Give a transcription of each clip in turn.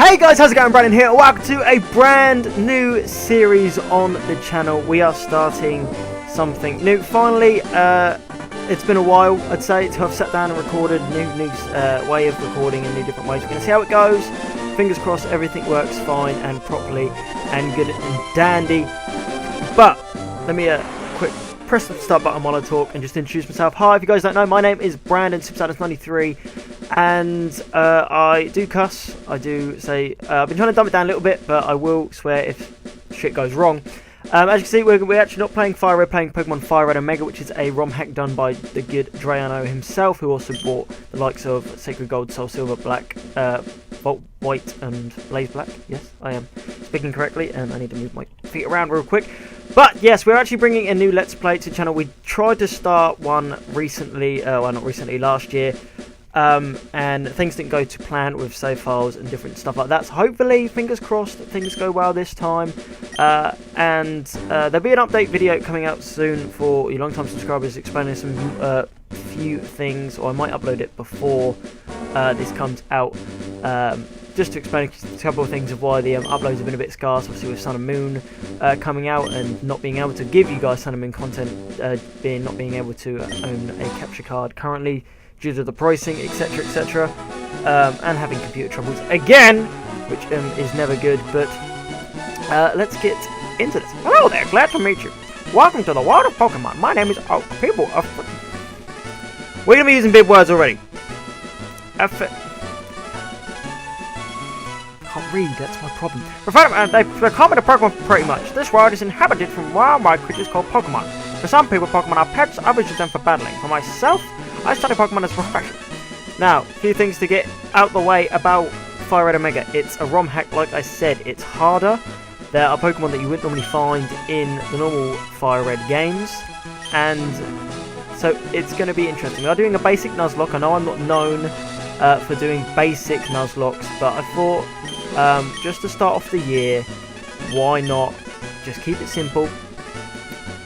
Hey guys, how's it going? Brandon here. Welcome to a brand new series on the channel. We are starting something new. Finally, it's been a while, I'd say, to have sat down and recorded a new way of recording in new different ways. We're going to see how it goes. Fingers crossed everything works fine and properly and good and dandy. But let me quick press the start button while I talk and just introduce myself. Hi, if you guys don't know, my name is Brandon, Supersalamence93. And I do cuss, I do say, I've been trying to dumb it down a little bit, but I will swear if shit goes wrong. As you can see, we're actually not playing Fire Red, playing Pokemon Fire Red Omega, which is a ROM hack done by the good Drayano himself, who also brought the likes of Sacred Gold, Soul Silver, Black, Volt White, and Blaze Black. Yes, I am speaking correctly, and I need to move my feet around real quick. But yes, we're actually bringing a new Let's Play to the channel. We tried to start one recently, well not recently, last year. And things didn't go to plan with save files and different stuff like that. So hopefully, fingers crossed, that things go well this time. And there'll be an update video coming out soon for your long-time subscribers explaining some few things, or I might upload it before this comes out. Just to explain a couple of things of why the uploads have been a bit scarce, obviously with Sun and Moon coming out and not being able to give you guys Sun and Moon content, not being able to own a capture card currently, due to the pricing, etc, etc, and having computer troubles again, which is never good. But let's get into this. Hello there, glad to meet you. Welcome to the world of Pokemon. My name is Oak. People of... We're going to be using big words already. Can't read, that's my problem. They common to Pokemon pretty much. This world is inhabited from wild creatures called Pokemon. For some people, Pokemon are pets, others use them for battling. For myself, I study Pokemon as a profession. Now, a few things to get out the way about Fire Red Omega. It's a ROM hack, like I said. It's harder. There are Pokemon that you wouldn't normally find in the normal Fire Red games. And so it's going to be interesting. We are doing a basic Nuzlocke. I know I'm not known for doing basic Nuzlockes, but I thought just to start off the year, why not just keep it simple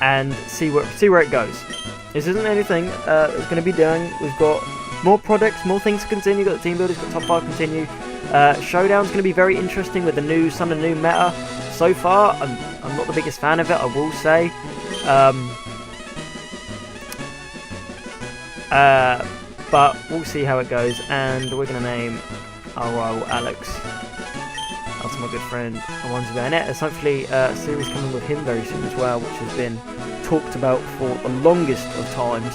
and see where it goes. This isn't anything that's going to be doing. We've got more products, more things to continue. Got the team builders, got top 5 continue. Showdown's going to be very interesting with the new Sun and Moon meta. So far, I'm not the biggest fan of it, I will say. But we'll see how it goes. And we're going to name our rival Alex. That's my good friend, Alonzo Burnett. There's hopefully a series coming with him very soon as well, which has been talked about for the longest of times.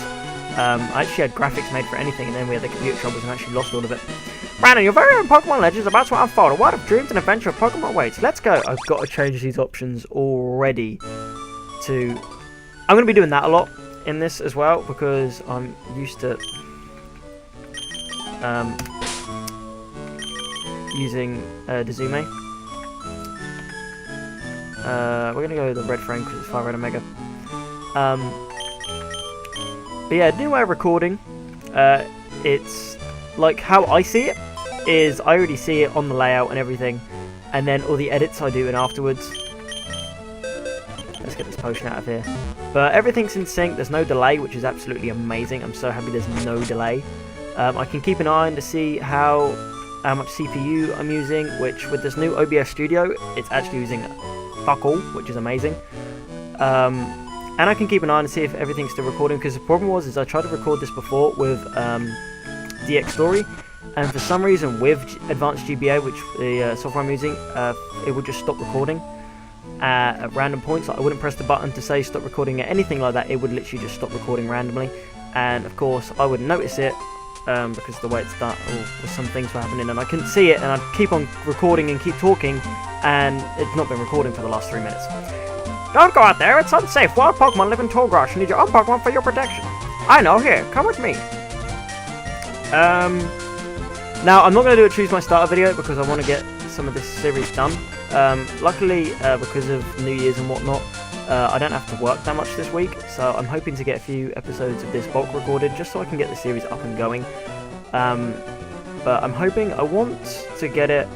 I actually had graphics made for anything, and then we had the computer troubles and actually lost all of it. Brandon, your very own Pokemon Legends is about to unfold. A world of dreams and adventure of Pokemon waits. Let's go. I've got to change these options already to... I'm going to be doing that a lot in this as well, because I'm used to using Dazume. We're going to go with the red frame because it's Fire Red Omega. But yeah, new way of recording. It's like how I see it is I already see it on the layout and everything, and then all the edits I do in afterwards. Let's get this potion out of here. But everything's in sync. There's no delay, which is absolutely amazing. I'm so happy there's no delay. I can keep an eye on to see how much CPU I'm using, which with this new OBS Studio, it's actually using fuck all, which is amazing. And I can keep an eye on to see if everything's still recording, because the problem is I tried to record this before with DX Story, and for some reason with Advanced GBA, which the software I'm using, it would just stop recording at random points. Like I wouldn't press the button to say stop recording or anything like that. It would literally just stop recording randomly, and of course I wouldn't notice it because the way it's done, or some things were happening, and I couldn't see it, and I'd keep on recording and keep talking, and it's not been recording for the last 3 minutes. Don't go out there, it's unsafe. Wild Pokemon live in tall grass. You need your own Pokemon for your protection. I know, here, come with me. Now, I'm not going to do a Choose My Starter video because I want to get some of this series done. Luckily, because of New Year's and whatnot, I don't have to work that much this week, so I'm hoping to get a few episodes of this bulk recorded just so I can get the series up and going. But I'm hoping, I want to get it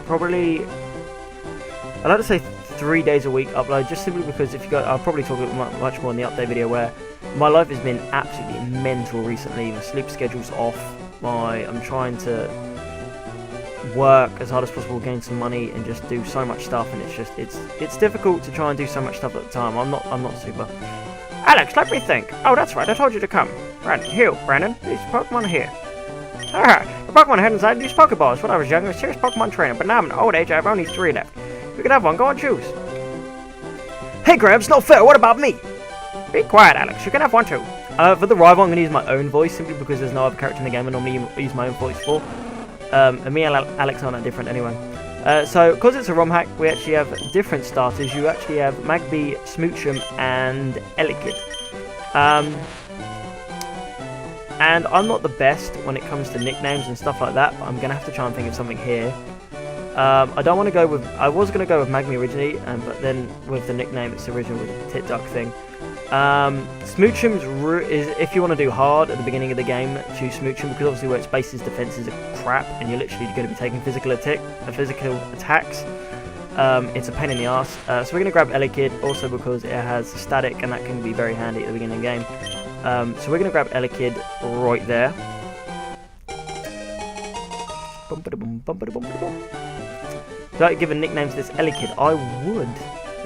probably, I'd like to say 3 days a week upload, just simply because if you go, I'll probably talk much more in the update video, where my life has been absolutely mental recently. My sleep schedule's off. I'm trying to work as hard as possible, gain some money, and just do so much stuff. And it's difficult to try and do so much stuff at the time. I'm not super. Alex, let me think. Oh, that's right. I told you to come. Right, here, Brandon. These Pokemon are here. The Pokemon I had inside these Pokeballs. When I was young, I was a serious Pokemon trainer, but now I'm an old age. I have only 3 left. You can have one. Go and choose. Hey, Grabs, not fair. What about me? Be quiet, Alex. You can have one too. For the rival, I'm going to use my own voice simply because there's no other character in the game I normally use my own voice for. And me and Alex aren't that different anyway. So, because it's a ROM hack, we actually have different starters. You actually have Magby, Smoochum, and Elekid. And I'm not the best when it comes to nicknames and stuff like that, but I'm going to have to try and think of something here. I don't want to go with... I was going to go with Magby originally, but then with the nickname, it's original with the Tit Duck thing. Smoochum's is, if you want to do hard at the beginning of the game, choose Smoochum, because obviously where its base's defenses are crap, and you're literally going to be taking physical attacks. It's a pain in the ass. So we're going to grab Elekid, also because it has static, and that can be very handy at the beginning of the game. So we're going to grab Elekid right there. Do I give a nickname to this Elekid? I would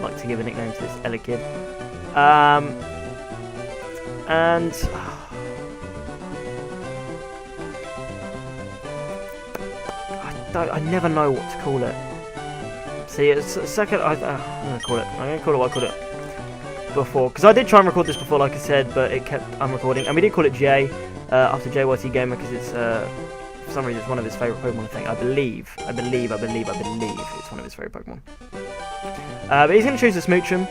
like to give a nickname to this Elekid. And I never know what to call it. See, it's a second. I'm gonna call it what I called it before, because I did try and record this before, like I said, but it kept unrecording. And we did call it Jay after JYT Gamer, because it's for some reason it's one of his favourite Pokemon. I think. I believe it's one of his favourite Pokemon. But he's gonna choose the Smoochum.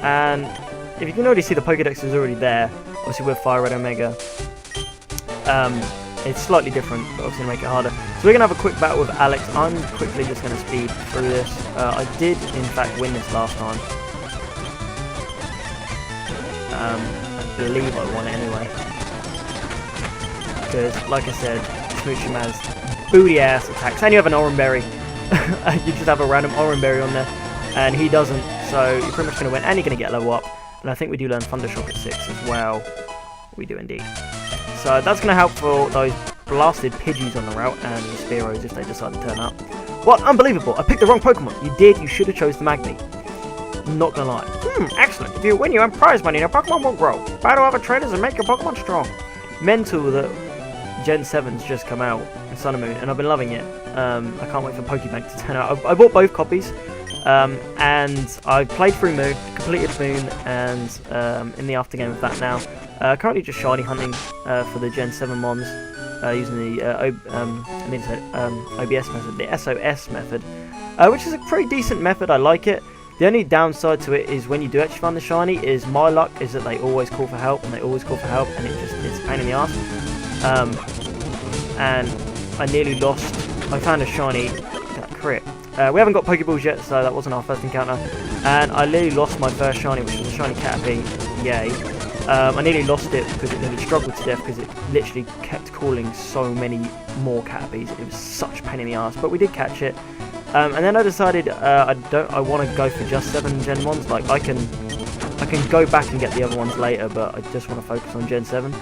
And if you can already see, the Pokédex is already there, obviously with Fire Red Omega. It's slightly different, but obviously to make it harder. So we're going to have a quick battle with Alex. I'm quickly just going to speed through this. I did, in fact, win this last time. I believe I won it anyway. Because, like I said, Smoochum has booty-ass attacks. And you have an Oranberry. You just have a random Oranberry on there. And he doesn't, so you're pretty much going to win, and you're going to get level up. And I think we do learn Thundershock at 6 as well. We do indeed. So that's going to help for those blasted Pidgeys on the route, and the Spearows if they decide to turn up. What? Unbelievable! I picked the wrong Pokemon! You did, you should have chose the Magby. Not going to lie. Excellent! If you win, you earn prize money, and your Pokemon will grow. Battle other trainers and make your Pokemon strong. Mental that Gen 7's just come out in Sun and Moon, and I've been loving it. I can't wait for Pokebank to turn out. I bought both copies. And I played through Moon, completed Moon, and in the aftergame of that now. Currently just shiny hunting for the Gen 7 Mons using the OBS method, the SOS method, which is a pretty decent method. I like it. The only downside to it is when you do actually find the shiny, is my luck is that they always call for help, and it's a pain in the ass. And I nearly lost. I found a shiny crit. We haven't got Pokeballs yet, so that wasn't our first encounter. And I nearly lost my first shiny, which was a shiny Caterpie. Yay. I nearly lost it because it nearly struggled to death because it literally kept calling so many more Caterpies. It was such a pain in the ass, but we did catch it. And then I decided I want to go for just 7 Gen 1s. Like I can go back and get the other ones later, but I just want to focus on Gen 7.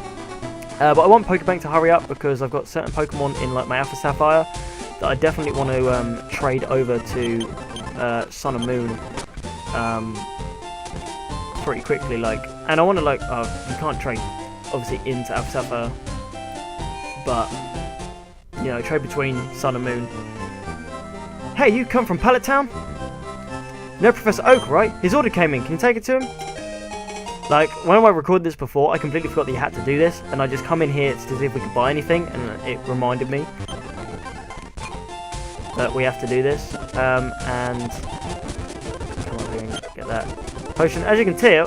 But I want Pokebank to hurry up because I've got certain Pokemon in like my Alpha Sapphire that I definitely want to trade over to Sun and Moon pretty quickly, like, and I want to you can't trade obviously into Alpha Sapphire, but you know, trade between Sun and Moon. Hey, you come from Pallet Town? No, Professor Oak, right? His order came in. Can you take it to him? Like, when I recorded this before, I completely forgot that you had to do this, and I just come in here to see if we could buy anything, and it reminded me that we have to do this. And come over here and get that potion. As you can tell,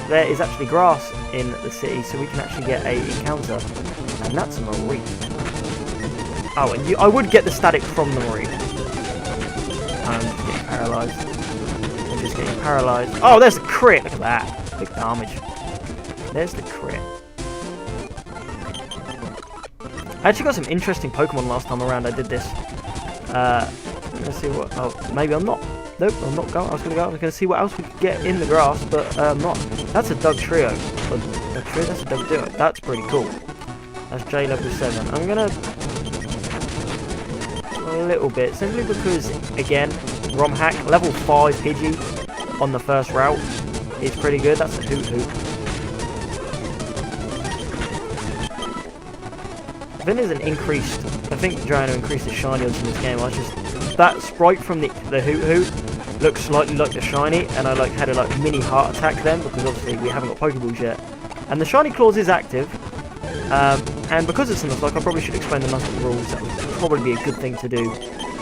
there is actually grass in the city, so we can actually get a encounter, and that's a Marie. Oh, and I would get the static from the Marie. I'm just getting paralysed. Oh, there's the crit. Look at that. Big damage. There's the crit. I actually got some interesting Pokemon last time around I did this. Let's see what... Oh, maybe I'm not. Nope, I'm not going. I was going to see what else we could get in the grass, but I'm not. That's a Dugtrio. That's a Dugtrio. That's pretty cool. That's J level 7. I'm gonna a little bit, simply because, again, ROM hack, level 5 Pidgey on the first route is pretty good. That's a hoot hoot. I think there's an increased, I think Joanna increased the shiny odds in this game. That sprite from the hoot hoot looks slightly like the shiny, and I had a mini heart attack then, because obviously we haven't got Pokeballs yet. And the shiny clause is active, and because it's a Nuzlocke, I probably should explain the Nuzlocke rules. That would probably be a good thing to do,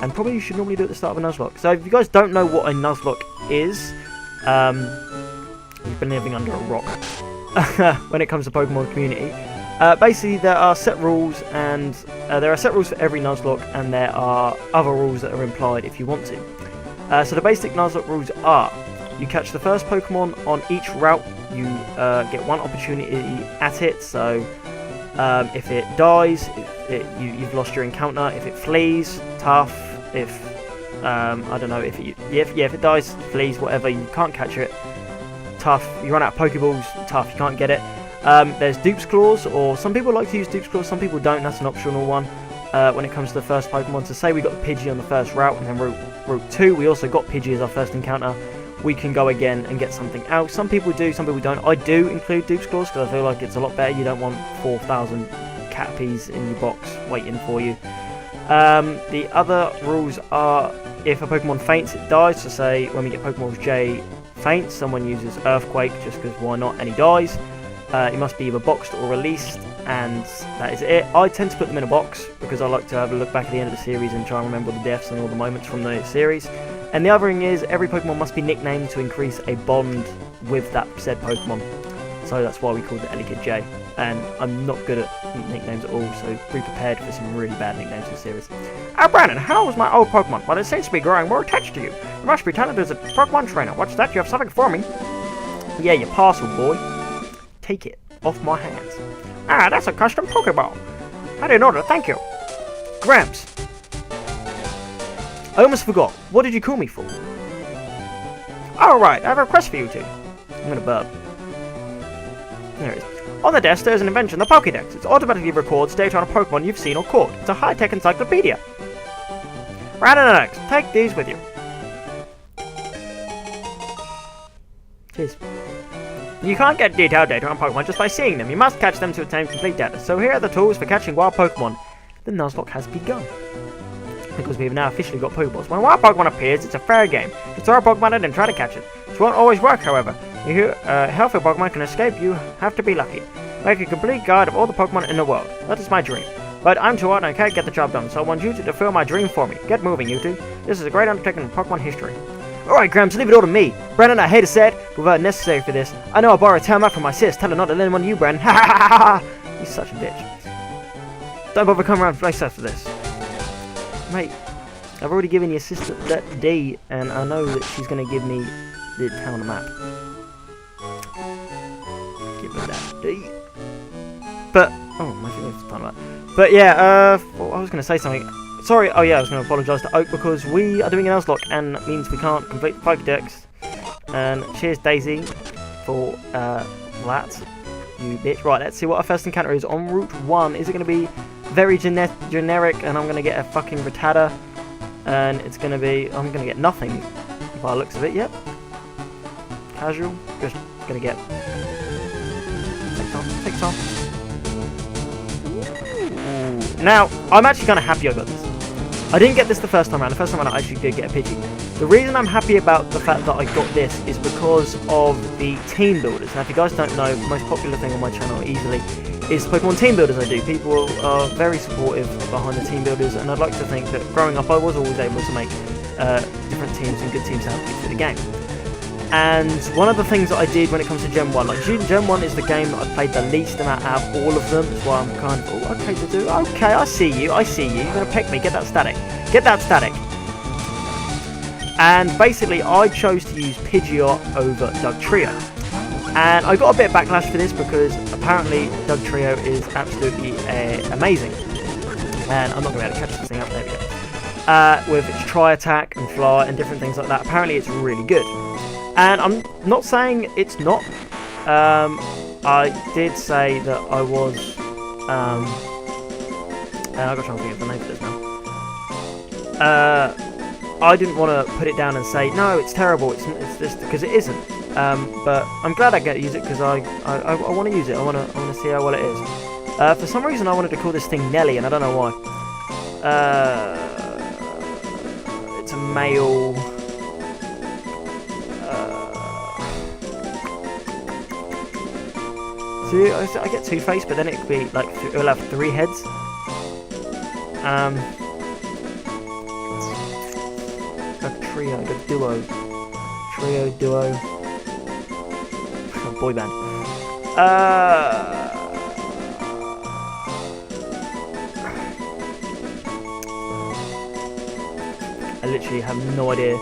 and probably you should normally do it at the start of a Nuzlocke. So if you guys don't know what a Nuzlocke is, you've been living under a rock when it comes to Pokemon community. Basically, there are set rules, and there are set rules for every Nuzlocke, and there are other rules that are implied if you want to. So the basic Nuzlocke rules are: you catch the first Pokemon on each route, you get one opportunity at it. So if it dies, you've lost your encounter. If it flees, tough. If I don't know, if it dies, flees, whatever, you can't catch it, tough. You run out of Pokeballs, tough. You can't get it. There's Dupes Clause, or some people like to use Dupes Clause, some people don't. That's an optional one when it comes to the first Pokemon. So say we got the Pidgey on the first route, and then route 2 we also got Pidgey as our first encounter. We can go again and get something else. Some people do, some people don't. I do include Dupes Clause because I feel like it's a lot better. You don't want 4,000 Caterpies in your box waiting for you. The other rules are: if a Pokemon faints, it dies. So say when we get Pokemon J faints, someone uses Earthquake just because why not, and he dies. It must be either boxed or released, and that is it. I tend to put them in a box because I like to have a look back at the end of the series and try and remember the deaths and all the moments from the series. And the other thing is, every Pokemon must be nicknamed to increase a bond with that said Pokemon. So that's why we called it Elegant J. And I'm not good at nicknames at all, so be prepared for some really bad nicknames in the series. Oh, Brandon, how is my old Pokemon? Well, it seems to be growing more attached to you. You must be talented as a Pokemon trainer. What's that? You have something for me? Yeah, your parcel, boy. Take it off my hands. Ah, that's a custom Pokeball. I didn't order, thank you. Gramps. I almost forgot. What did you call me for? Alright, I have a request for you two. I'm gonna burp. There it is. On the desk, there's an invention, the Pokédex. It automatically records data on a Pokemon you've seen or caught. It's a high-tech encyclopedia. Brandon and Alex, take these with you. Cheers. You can't get detailed data on Pokemon just by seeing them. You must catch them to obtain complete data. So here are the tools for catching wild Pokemon. The Nuzlocke has begun. Because we have now officially got Pokeballs. When a wild Pokemon appears, it's a fair game. Just throw a Pokemon in and try to catch it. This won't always work, however. If healthy Pokemon can escape, you have to be lucky. Make a complete guide of all the Pokemon in the world. That is my dream. But I'm too old and I can't get the job done, so I want you to fulfill my dream for me. Get moving, you two. This is a great undertaking in Pokemon history. Alright, Gramps, leave it all to me. Brandon, I hate to say it, but without necessary for this. I know I'll borrow a tail map from my sis. Tell her not to lend one to you, Brandon. Ha ha ha ha ha! He's such a bitch. Don't bother coming around to place after this. Mate, I've already given your sister that D, and I know that she's going to give me the town map. Give me that D. But, oh, my feelings are about. But yeah, I was going to say something. Sorry, oh yeah, I was going to apologise to Oak because we are doing an Nuzlocke and that means we can't complete the Pokédex. And cheers, Daisy, for that, you bitch. Right, let's see what our first encounter is. On Route 1, is it going to be very generic and I'm going to get a fucking Rattata? And it's going to be, I'm going to get nothing by the looks of it, yep. Casual, just going to get, take some. Ooh. Now, I'm actually kind of happy I got this. I didn't get this the first time around. The first time around I actually did get a Pidgey. The reason I'm happy about the fact that I got this is because of the team builders. Now if you guys don't know, the most popular thing on my channel easily is Pokemon team builders I do. People are very supportive behind the team builders, and I'd like to think that growing up I was always able to make different teams and good teams help me through the game. And one of the things that I did when it comes to Gen 1, like Gen 1 is the game that I played the least amount out of all of them. That's why I'm kind of, oh, okay to do, okay, I see you, you're going to pick me, get that static. And basically I chose to use Pidgeot over Dugtrio. And I got a bit of backlash for this because apparently Dugtrio is absolutely amazing. And I'm not going to be able to catch this thing up, there we go. With its Tri-Attack and Fly and different things like that, apparently it's really good. And I'm not saying it's not. I did say that I was I've got to try and think of the name for this now. I didn't want to put it down and say, no, it's terrible, it's this, because it isn't. But I'm glad I get to use it, because I want to use it. I want to see how well it is. For some reason, I wanted to call this thing Nelly, and I don't know why. It's a male. See, I get two-faced, but then it could be like it'll have 3 heads. A trio, a duo, duo, boy band. I literally have no idea.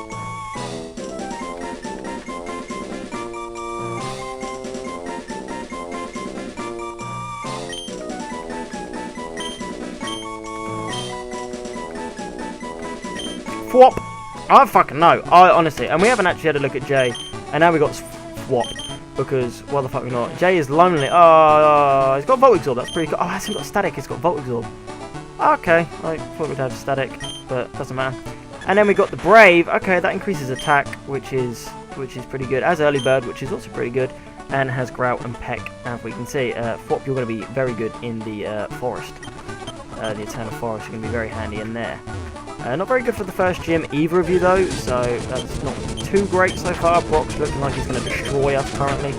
Swap! I don't fucking know. I honestly, and we haven't actually had a look at Jay, and now we got Swap, because why the fuck not? Jay is lonely. Oh, he's got Volt Absorb. That's pretty cool. Oh, it hasn't got Static. It's got Volt Absorb. Okay, I thought we'd have Static, but doesn't matter. And then we got the Brave. Okay, that increases attack, which is pretty good. Has Early Bird, which is also pretty good, and has Grout and Peck. As we can see, Swap, you're going to be very good in the forest, the Eternal Forest. You're going to be very handy in there. Not very good for the first gym, either of you though, so that's not too great so far. Brock's looking like he's going to destroy us currently,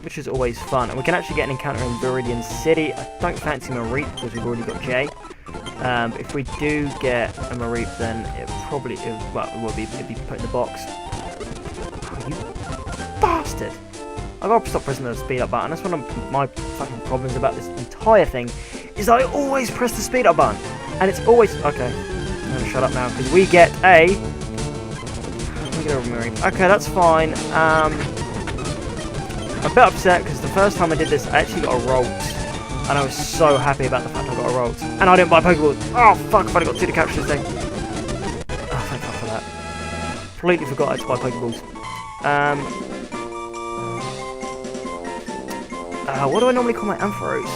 which is always fun. And we can actually get an encounter in Viridian City. I don't fancy Mareep because we've already got Jay. If we do get a Mareep, then it will be put in the box. Oh, you bastard! I gotta stop pressing the speed up button. That's one of my fucking problems about this entire thing, is I always press the speed up button. And it's always... Okay, I'm going to shut up now, because we get a... Okay, that's fine. I'm a bit upset, because the first time I did this, I actually got a Rolt. And I was so happy about the fact I got a Rolt. And I didn't buy Pokeballs. Oh, fuck, I've only got 2 to capture this thing. Oh, thank God for that. Completely forgot I had to buy Pokeballs. What do I normally call my Ampharos?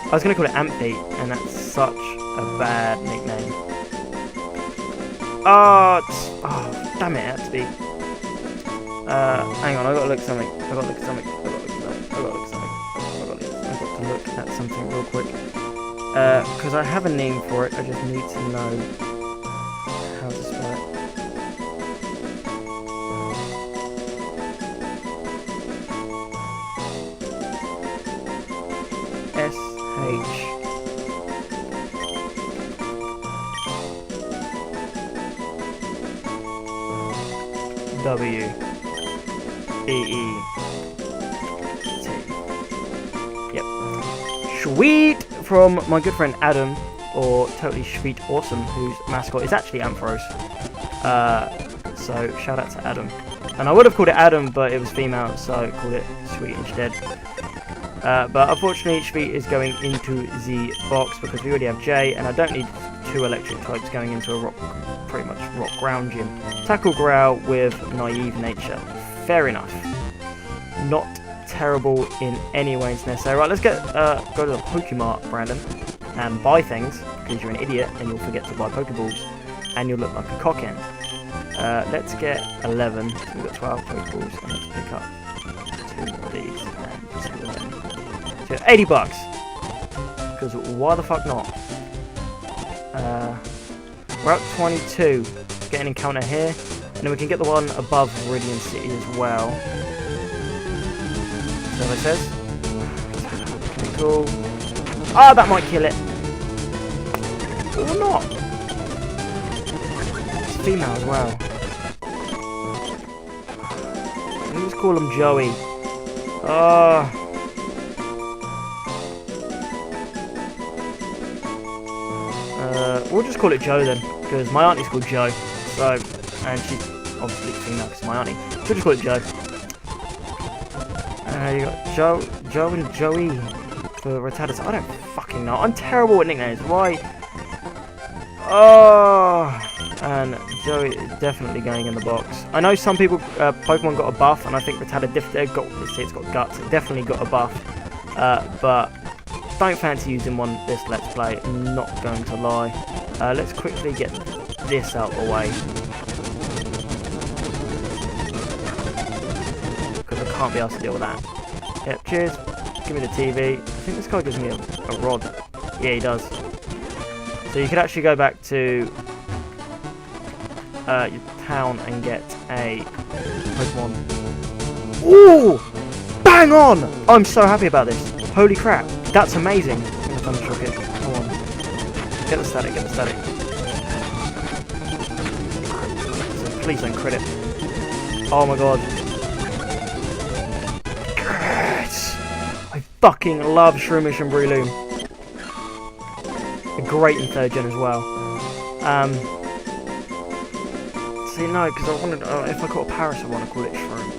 I was going to call it Ampy, and that's such a bad nickname. Oh, damn it, it had to be. Hang on, I got to look at something. I got to look at something real quick. Because I have a name for it, I just need to know how to spell it. W-E-E-T. Yep. Sweet! From my good friend Adam, or Totally Sweet Awesome, whose mascot is actually Ampharos. So shout out to Adam. And I would have called it Adam, but it was female, so I called it Sweet instead. But unfortunately, Sweet is going into the box because we already have Jay, and I don't need 2 electric types going into a pretty much rock ground gym. Tackle Growl with Naive Nature. Fair enough. Not terrible in any way necessary. Right, let's go to the Pokemart, Brandon, and buy things, because you're an idiot and you'll forget to buy Pokeballs, and you'll look like a cockend. Let's get 11. So we've got 12 Pokeballs, and let's pick up 2 of these and 2 of them. So $80. Because why the fuck not? We're up 22. Get an encounter here, and then we can get the one above Viridian City as well. Is that what it says? Pretty cool. Ah, that might kill it. Or not. It's female as well. Let's call him Joey. We'll just call it Joe then, because my auntie's called Joe. So, and she's obviously female because it's my auntie. So we'll just call it Joe. You got Joe and Joey for Rattata. I don't fucking know. I'm terrible at nicknames. Why? Oh, and Joey is definitely going in the box. I know some people, Pokemon got a buff, and I think it's got guts. It definitely got a buff, but don't fancy using one this Let's Play. I'm not going to lie. Let's quickly get this out of the way, because I can't be asked to deal with that. Yep, cheers. Give me the TV. I think this guy gives me a rod. Yeah, he does. So you could actually go back to your town and get a Pokemon. Ooh! Bang on! I'm so happy about this. Holy crap. That's amazing. I'm gonna thundershock it. Come on. Get the static, get the static. So please don't crit it. Oh my god. I fucking love Shroomish and Breloom. They're great in 3rd gen as well. See, no, because I wanted, if I caught a Paris, I want to call it Shroom.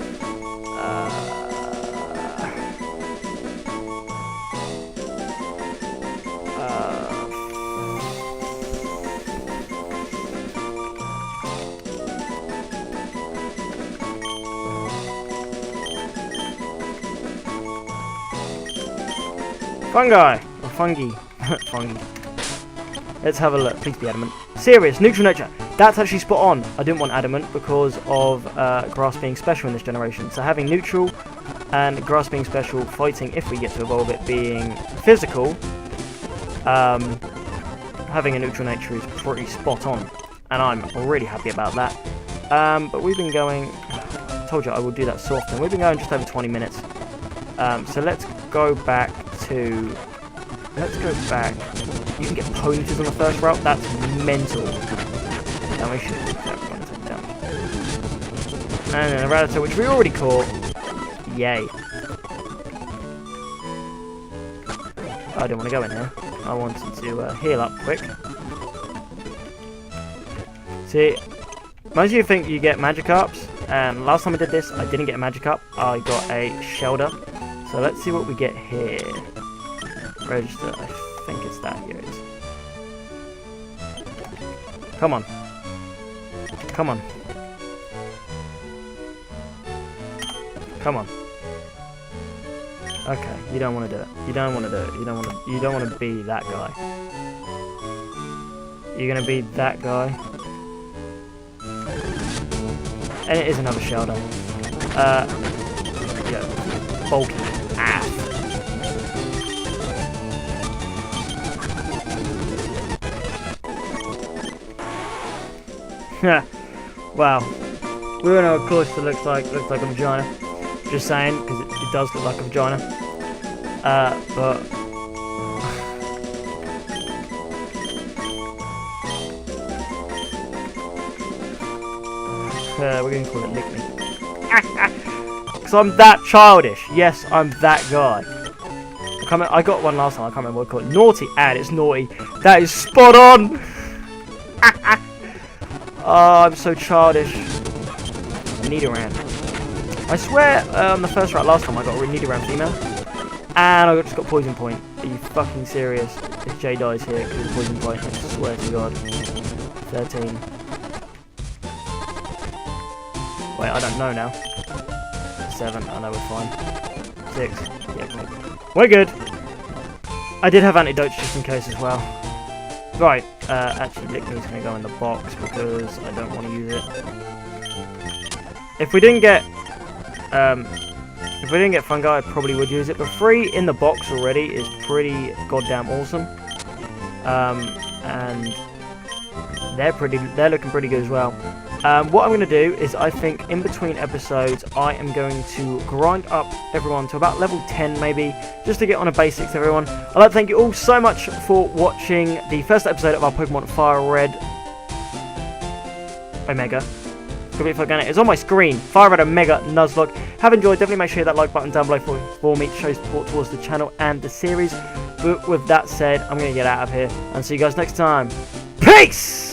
Fungi! Or fungi. Fungi. Let's have a look. Please be adamant. Serious. Neutral nature. That's actually spot on. I didn't want adamant because of grass being special in this generation. So having neutral and grass being special, fighting if we get to evolve it being physical, having a neutral nature is pretty spot on. And I'm really happy about that. But we've been going... I told you I would do that so often. We've been going just over 20 minutes. So let's go back to... Let's go back. You can get ponies on the first route. That's mental. Now we should take damage. And then a Rattata, which we already caught. Yay. I didn't want to go in here. I wanted to heal up quick. See, most of you think you get Magikarps, and last time I did this, I didn't get a Magikarp. I got a Shelder. So let's see what we get here. Register. I think it's that. Here it is. Come on. Come on. Come on. Okay, you don't want to do it. You don't want to do it. You don't want to be that guy. You're gonna be that guy. And it is another Shelder. Yeah, bulky ass. Wow. We don't know what course it looks like. It looks like a vagina. Just saying, because it does look like a vagina. But... we're going to call it Lick Me. Because I'm that childish. Yes, I'm that guy. I got one last time. I can't remember what I called it. Naughty. And it's naughty. That is spot on. Oh, I'm so childish. Nidoran. I swear, on the first route last time I got a Nidoran female. And I just got Poison Point. Are you fucking serious? If Jay dies here because of Poison Point, I swear to God. 13. Wait, I don't know now. 7, I know we're fine. 6, yeah, we're good. I did have antidotes just in case as well. Right, actually Lick Me's going to go in the box because I don't want to use it. If we didn't get fungi, I probably would use it. But 3 in the box already is pretty goddamn awesome. And they're looking pretty good as well. What I'm going to do is, I think in between episodes I am going to grind up everyone to about level 10 maybe, just to get on a basics everyone. I'd like to thank you all so much for watching the first episode of our Pokemon Fire Red Omega. It's on my screen. Fire Red Omega Nuzlocke. Have enjoyed, definitely make sure you hit that like button down below for me to show support towards the channel and the series. But with that said, I'm going to get out of here and see you guys next time. Peace!